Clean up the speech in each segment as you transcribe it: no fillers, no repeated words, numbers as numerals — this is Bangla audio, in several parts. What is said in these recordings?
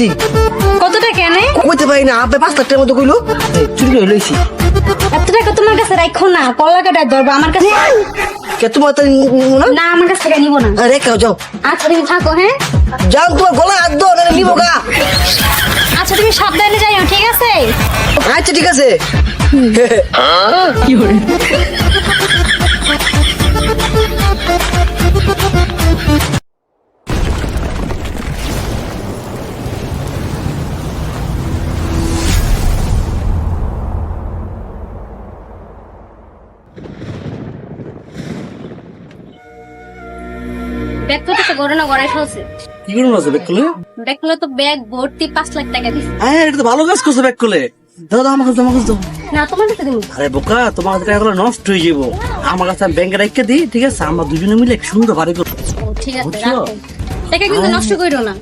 লইছি। কত টাকা এনে? কইতে পারি না, আপনি 5 লাখ টাকার মতো কইলো, চুরি করে লইছি। এত টাকা তোমার কাছে রাখো না, কল্লা কাটায় ধরবো আমার কাছে। কে তোমার তো নিবো না? না, আমার কাছ থেকে নিবো না। রেখাও যাও। আচ্ছা তুমি থাকো, হ্যাঁ? যাও, তোমার গলায় হাত দাও, নাহলে নিবো গা। আচ্ছা তুমি সাবধানে যাইও, ঠিক আছে? আচ্ছা ঠিক আছে। ব্যাগ তো গড়ানো গড়াই ফেলছে। কি করুন আছে ব্যাগ খুলে? ব্যাগ গুলো তো ব্যাগ ভর্তি 5 লাখ টাকা দিচ্ছে। হ্যাঁ, এটা তো ভালো কাজ করছে ব্যাগ খুলে। দাও দাও, আমার কাছে দাও। না, তোমার কাছে দেবো। আরে বোকা, তোমার কাছে টাকাগুলো নষ্ট হয়ে যাবো। আমার কাছে আমি ব্যাংকে রেখে দিই, ঠিক আছে? আমরা দুজনে মিলে এক সুন্দর বাড়ি করবো। ও, ঠিক আছে, বুঝছো? রাখো। টাকা কিন্তু নষ্ট করো না।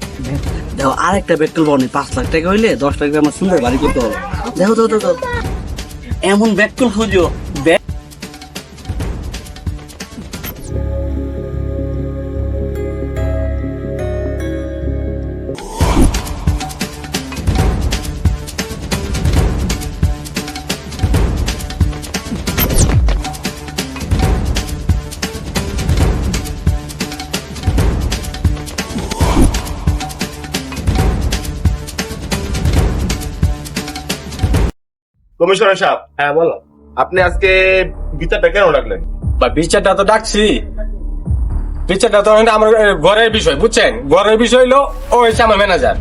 দেখো, আর একটা ব্যাগ খুলবো নি। 5 লাখ টাকা হইলে 10 লাখ টাকা আমার সুন্দর বাড়ি করতে হবে। দেখো তো তো এমন ব্যাগ খুল খুঁজো। ব্যাগ কমিশনার সাহেব, হ্যাঁ বলো। আপনি আজকে বিচারটা কেন ডাকলেন? বা বিচারটা তো ডাকছি, বিচারটা তো আমার ঘরের বিষয়, বুঝছেন? ঘরের বিষয় হলো ও হচ্ছে আমার ম্যানেজার।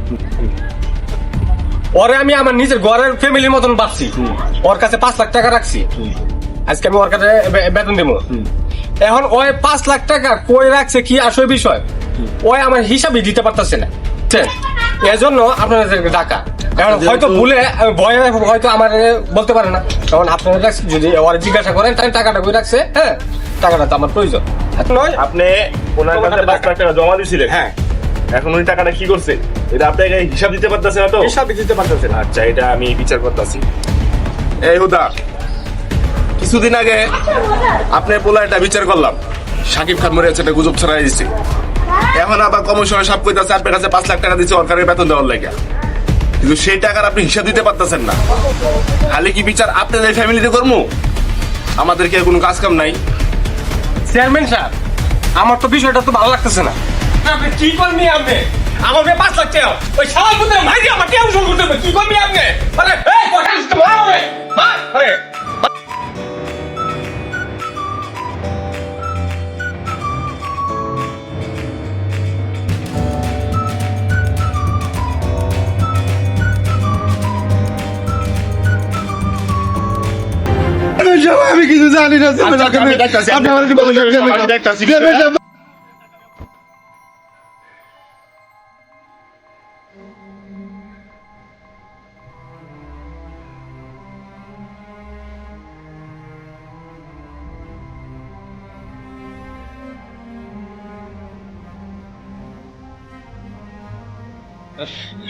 ওরে আমি আমার নিজের ঘরের ফ্যামিলির মতন ভাবছি। ওর কাছে 5 লাখ টাকা রাখছি। আজকে আমি ওর কাছে বেতন দেবো। এখন ওই 5 লাখ টাকা কই রাখছে কি আসল বিষয়, ওই আমার হিসাবই দিতে পারতেছে না, বুঝছেন? এজন্য আপনাদের ডাকা। এখন হয়তো ভুলে ভয়ে হয়তো আমার বলতে পারে না। তখন আপনাদের কাছে যদি ওরা জিজ্ঞাসা করেন তাহলে টাকাটা কই রাখছে, হ্যাঁ, টাকাটা তো আমার প্রয়োজন নয়। আপনি ওনার কাছে 5 লাখ টাকা জমা দিয়েছিলেন। হ্যাঁ, এখন উনি টাকাটা কি করছে এটা আপনাকে হিসাব দিতে পারতেছে না তো? হিসাবই দিতে পারতেছে না। আচ্ছা, এটা আমি বিচার করতেছি। এই হুদা, কিছুদিন আগে আপনার পোলা একটা বিচার করলাম, সাকিব খান মরে আছে, একটা গুজব ছড়াই দিচ্ছে। এখন আবার কমিশনার সাহেব কইতাছে আপনার কাছে 5 লাখ টাকা দিচ্ছে সরকারের বেতন দেওয়ার লাগে, কিন্তু সেই টাকার আপনি হিসাব দিতে পারতেছেন না। খালি কি বিচার আপনাদের ফ্যামিলিতে করবো? আমাদেরকে কোনো কাজ কাম নাই। চেয়ারম্যান সাহেব, আমার তো বিষয়টা তো ভালো লাগতেছে না। আপনি কি করবি? আপনি আমার 5 লাখ টাকা ওই সারা করতে মাইরি আমার টাকা উসুল করতে কি করবি আপনি? আরে এই কথা শুনতে মারো রে, মার আরে। আমি কিছু জানি না। আপনি আমার দেখতাছি।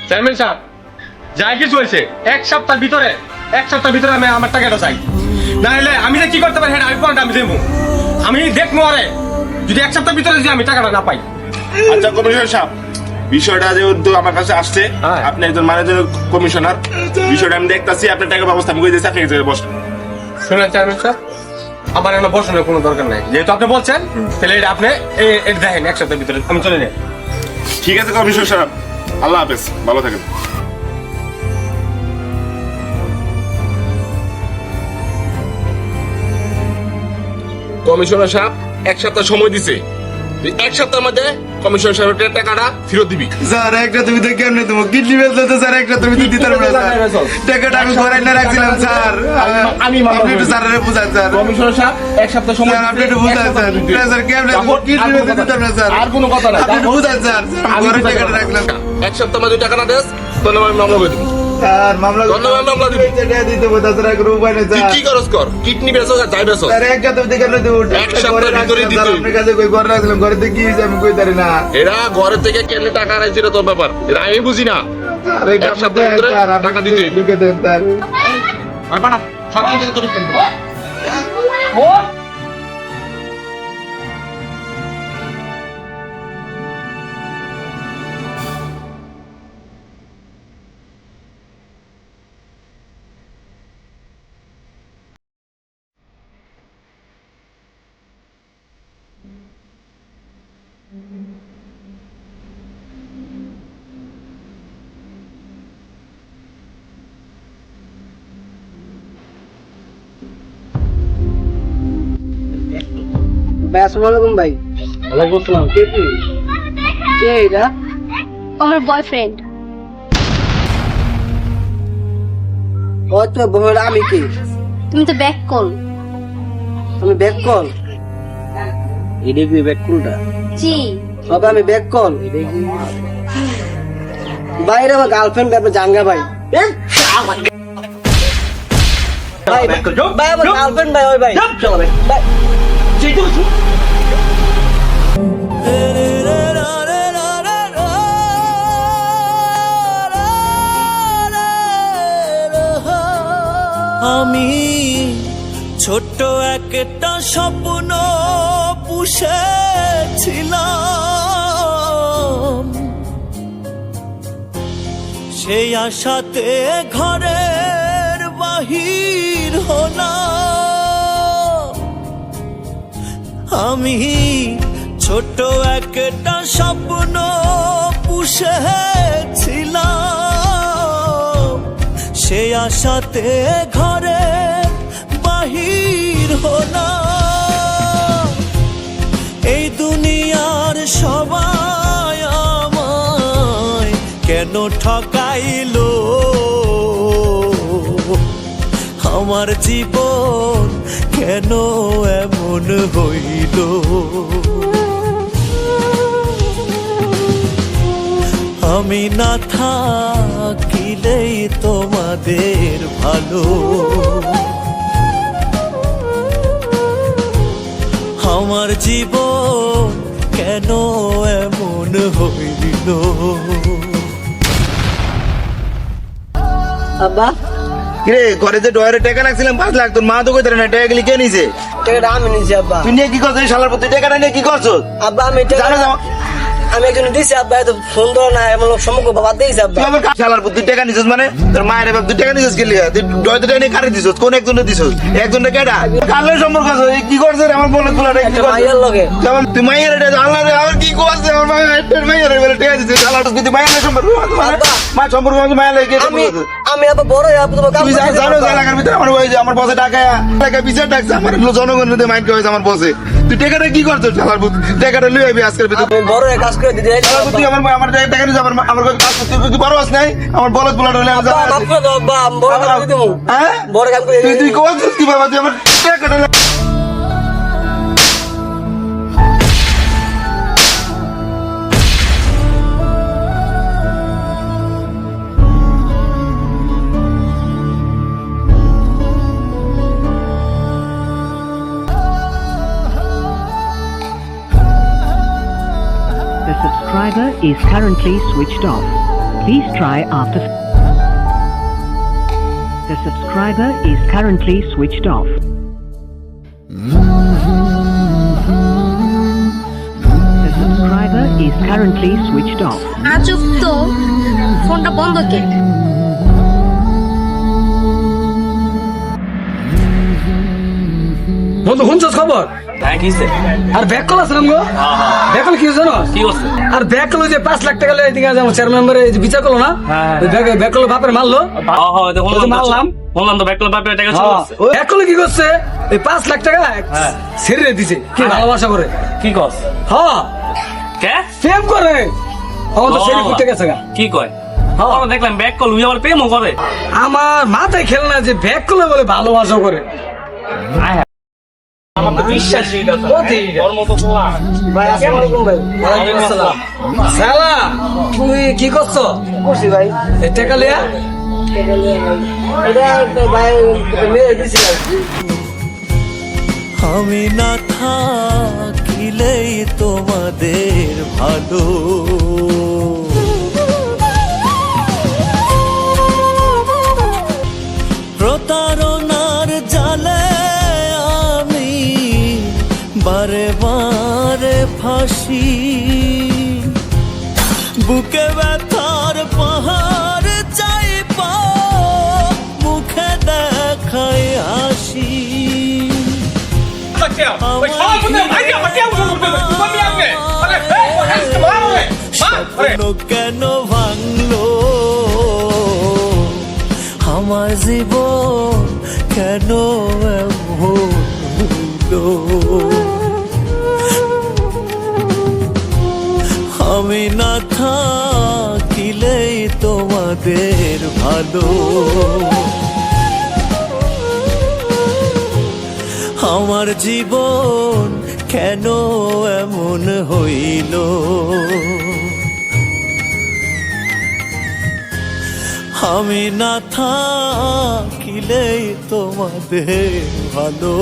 চেয়ারম্যান সাহেব, যাই কিছু হয়েছে এক সপ্তাহের ভিতরে আমি আমার টাকাটা চাই। না হলে আমি যে কি করতে পারি সেটা আমি পরে আমি দেবো। আমি দেখবো আরে যদি 1 সপ্তাহের ভিতরে যদি আমি টাকাটা না পাই। আচ্ছা কমিশনার সাহেব, বিষয়টা যেহেতু আমার কাছে আসছে, হ্যাঁ। আপনি একজন ম্যানেজার কমিশনার, বিষয়টা আমি দেখতাছি, আপনার টাকার ব্যবস্থা আমি করে দিয়েছি, আপনি এক জায়গায় বসেন। শুনেন চেয়ারম্যান সাহেব, আমার এখানে বসানোর কোনো দরকার নাই। যেহেতু আপনি বলছেন তাহলে এটা আপনি এটা দেখেন 1 সপ্তাহের ভিতরে আমি চলে যাই। ঠিক আছে কমিশনার সাহেব, আল্লাহ হাফেজ, ভালো থাকেন। কমিশনার সাহেব 1 সপ্তাহ সময় দিছে, 1 সপ্তাহের মধ্যে কমিশনার সাহেবের টাকাটা ফেরত দিবি। স্যার একটা তুমি তো কেমনে তোমার কিডনি বেচলে তো স্যার একটা তুমি তো দিতে পারবে না স্যার। টাকাটা আমি ঘরে না রাখছিলাম স্যার। আমি আপনি একটু স্যারের বুঝান স্যার। কমিশনার সাহেব 1 সপ্তাহ সময় স্যার আপনি একটু বুঝান স্যার। স্যার কেমনে তোমার কিডনি বেচলে দিতে পারবে না স্যার। আর কোনো কথা নাই। আপনি একটু বুঝান স্যার। ঘরে টাকাটা রাখলাম 1 সপ্তাহ মধ্যে টাকা না দেস তাহলে আমি মামলা করে দিব। স্যার মামলা ধন্যবাদ, মামলা দিবি। টাকা দিতে বলতে স্যার কোনো উপায় নেই তুই স্যার। কি করস কর, কিডনি বেচো আর যাই বেচো, স্যার একটা তুমি কেমনে দেবো? এক সপ্তাহের ভিতরে দিতে হইবে। আপনার কাছে কই ঘরে রাখলাম, ঘরে থেকে কি হয়েছে আমি কই জানি না। এরা ঘরের থেকে কেমনে টাকা আনাইছিল তোর ব্যাপার, এটা আমি বুঝি না। স্যার এটা এক সপ্তাহের ভিতরে স্যার টাকা দিতে হইবে। লিখে দেন স্যার। ভাই আসসালামু আলাইকুম ভাই। ওয়ালাইকুম আসসালাম। কে তুই? কে এটা? আমার বয়ফ্রেন্ড। ও তো বহল, আমি কি? তুমি তো ব্যাক কল। আমি ব্যাক কল। এটা কি ব্যাকুলটা? জি। তবে আমি ব্যাক কল। বাইরে আমার গার্লফ্রেন্ড ব্যাপারে জাঙ্গা ভাই। ভাই ভাই আমার গার্লফ্রেন্ড ভাই, ওই ভাই চলো ভাই ভাই। আমি ছোট্ট একটা স্বপ্ন পুষেছিলাম, সেই আশাতে ঘরের বাহির হলাম। আমি ছোট্ট একটা স্বপ্ন পুষেছিলাম, সেই আশাতে ঘরে বাহির হলাম। এই দুনিয়ার সবাই আমায় কেন ঠকাইলো, আমার জীবন কেন এমন হইল। আমি না থাকিলেই তোমাদের ভালো, আমার জীবন কেন এমন হইল। আব্বা কিরে ঘরে যে ডয়ারে টাকা রাখছিলাম 5 লাখ, তোর মা তো কইতে না টাকা গুলি কে নিছে? টাকাটা আমি নিয়েছি আব্বা। তুই নিয়ে কি করছিস শালার পুত? টাকাটা নিয়ে কি করছিস? আব্বা আমি জানো না আমি একজন দিছি আব্বা, এত ফোন ধরো না, এমন লোক সম্মুখ বাবা দিয়েছি আব্বা। তুই আমার শালার পুত, তুই টাকা নিছিস মানে তোর মায়ের বাপ, তুই টাকা নিছিস কে লিয়া? তুই ডয়ারে টাকা নিয়ে কারে দিছিস? কোন একজনে দিছিস? একজনে কেডা? কালের সম্পর্ক আছে, এই কি করছিস আমার বলে তোলাটা কি একটা করছিস? মাইয়ার লগে। যেমন তুই মাইয়ের এটা আল্লাহ রে আমার কি করছিস? আমার মাইয়ের বলে টাকা দিছিস শালার পুত, তুই মাইয়ের সম্পর্ক আব্বা। মা সম্পর্ক আমি মাইয়ের লাগে আমি আমি আব্বা বড় আব্বা, তোমার কাম তুই করতে জানো দিবো আব্বা। এলাকার ভিতরে আমার ওই যে আমার বসে টাকা বিচার ডাকছে, আমার জনগণের মাইন্ড হয়েছে আমার বসে। তুই টাকাটা কি করছিস শালার পুত? টাকাটা লই আইবি আজকের ভিতরে। আমি বড় কাজ করে দিতে শালার পুত, তুই আমার টাকা নিয়ে আমার কাজ করতে তুই বড় আস নাই, আমার বলদ বলার হলে আমার আব্বা মাফ করে দাও আব্বা, আমি বড় কাজ করে দিবো। হ্যাঁ বড় কাজ করে তুই করছিস কি বাবা? তুই আমার টাকাটা The subscriber is currently switched off. Please try after. The subscriber is currently switched off. The subscriber is currently switched off. আজব তো, ফোনটা বন্ধ কে? বন্ধু শুনছস খবর? হ্যাঁ কিছে? আর ব্যাক কল আছে নামগো? ব্যাক কল কি জানো? কি করছে? আর ব্যাক কল যে 5 লাখ টাকা লয়ে এদিকে যাবো চেয়ারম্যান মেম্বারে যে বিচার করলো না, ওই ব্যাক কল বাপের মারলো। ওই যে মারলাম বললাম তো ব্যাকল বাপে টাকা চলে আসছে। ওই ব্যাক কল কি করছে, এই 5 লাখ টাকা ছেড়ে দিছে কি ভালোবাসা করে। কি কস? হ্যাঁ কে? প্রেম করে আমার তো ছেড়ে ফুটে গেছে গা। কি কয়? আমরা দেখলাম ব্যাক কল উই আবার প্রেমও করে। আমার মাথায় খেল না যে ব্যাক কলে বলে ভালোবাসা করে। আমার তো বিশ্বাসই না। ওর মতো পোলা। ভাই আসসালামু আলাইকুম ভাই। ওয়ালাইকুম আসসালাম। শালা তুই কি করছো? করছি ভাই। এই টাকা লিয়া এটা তো ভাই মেরে দিছিলাম। আমি না থাকিলেই তোমাদের ভালো, প্রতারণার জালে আমি বারে বারে ফাঁসি, বুকে ব্যথার পাহাড় চাইপা মুখে দেখাই হাসি। ওই সব ভাই আমার কেউ বলতে না, তুমি আমি আগে আরে কেন ভাঙলো আমার জীবন কেন এমন হলো আমি না থাকিলেই তোমাদের ভালো আমার জীবন কেন এমন হইল আমি না থাকিলেই তোমাদের ভালো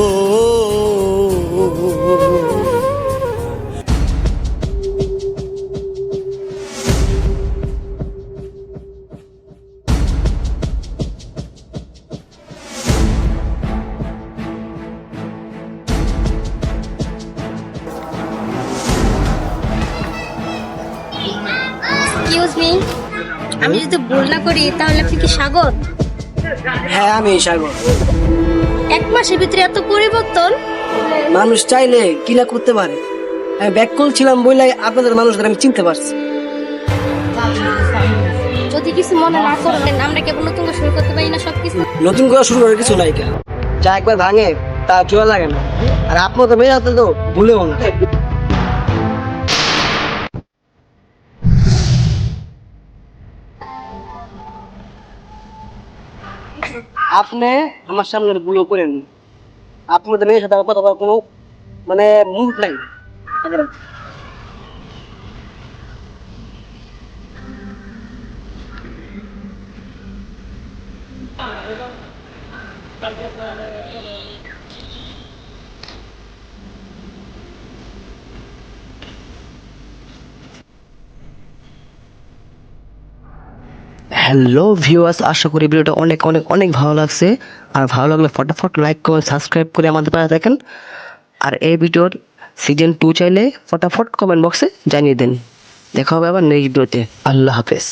এক্সকিউজ মি, আমি যদি ভুল না করি তাহলে আপনি কি সাগর? হ্যাঁ আমি সাগর। 1 মাসের ভিতরে এত পরিবর্তন? মানুষ চাইলে কি না করতে পারে। আমি ব্যাকুল ছিলাম বলে আপনাদের মানুষদের আমি চিনতে পারছি। যদি কিছু মনে না করেন আমরা কেবল নতুন করে শুরু করতে পারি না সবকিছু? নতুন করে শুরু করার কিছু নাই কেন, যা একবার ভাঙে তা জোয়া লাগে না। আর আপনাদের মেয়ে হাতে তো ভুলেও না। আপনি আমার সামনে ভুলও করেন, আপনাদের মেয়ের সাথে আমার কথা বলার কোনো মানে মুড নাই। হ্যালো ভিউয়ার্স, আশা করি ভিডিওটা অনেক অনেক অনেক ভালো লাগছে। আর ভালো লাগলে ফটাফট লাইক করে সাবস্ক্রাইব করে আমাদের পাশে থাকেন। আর এই ভিডিওর সিজন 2 চাইলে ফটাফট কমেন্ট বক্সে জানিয়ে দেন। দেখা হবে আবার নেক্সট ভিডিওতে। আল্লাহ হাফেজ।